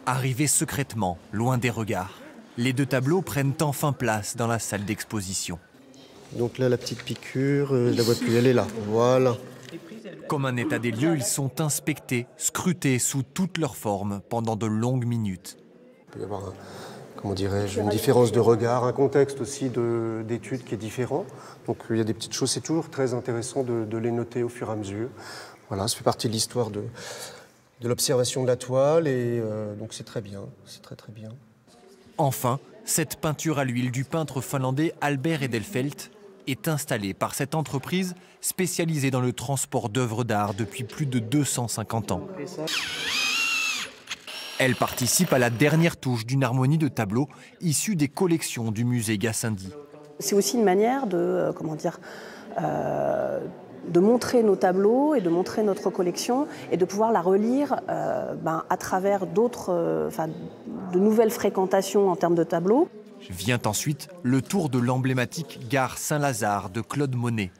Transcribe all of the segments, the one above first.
Arrivés secrètement, loin des regards, les deux tableaux prennent enfin place dans la salle d'exposition. Donc là, la petite piqûre, je la vois plus, elle est là. Voilà. Comme un état des lieux, ils sont inspectés, scrutés sous toutes leurs formes pendant de longues minutes. Il peut y avoir, comment dirais-je, une différence de regard, un contexte aussi d'étude qui est différent. Donc il y a des petites choses, c'est toujours très intéressant de les noter au fur et à mesure. Voilà, ça fait partie de l'histoire de l'observation de la toile et donc c'est très bien, c'est très très bien. Enfin, cette peinture à l'huile du peintre finlandais Albert Edelfelt est installée par cette entreprise spécialisée dans le transport d'œuvres d'art depuis plus de 250 ans. Elle participe à la dernière touche d'une harmonie de tableaux issue des collections du musée Gassendi. C'est aussi une manière de, de montrer nos tableaux et de montrer notre collection et de pouvoir la relire à travers de nouvelles fréquentations en termes de tableaux. Vient ensuite le tour de l'emblématique gare Saint-Lazare de Claude Monet.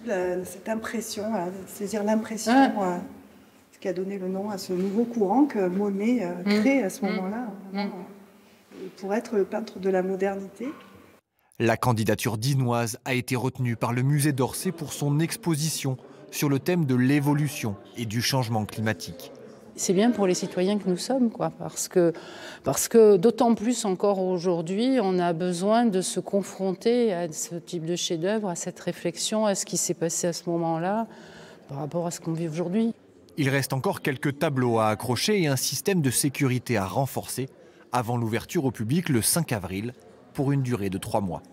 Cette impression, saisir l'impression, ce qui a donné le nom à ce nouveau courant que Monet crée à ce moment-là, pour être le peintre de la modernité. La candidature dinoise a été retenue par le musée d'Orsay pour son exposition sur le thème de l'évolution et du changement climatique. C'est bien pour les citoyens que nous sommes, parce que d'autant plus encore aujourd'hui, on a besoin de se confronter à ce type de chef-d'œuvre, à cette réflexion, à ce qui s'est passé à ce moment-là, par rapport à ce qu'on vit aujourd'hui. Il reste encore quelques tableaux à accrocher et un système de sécurité à renforcer avant l'ouverture au public le 5 avril pour une durée de 3 mois.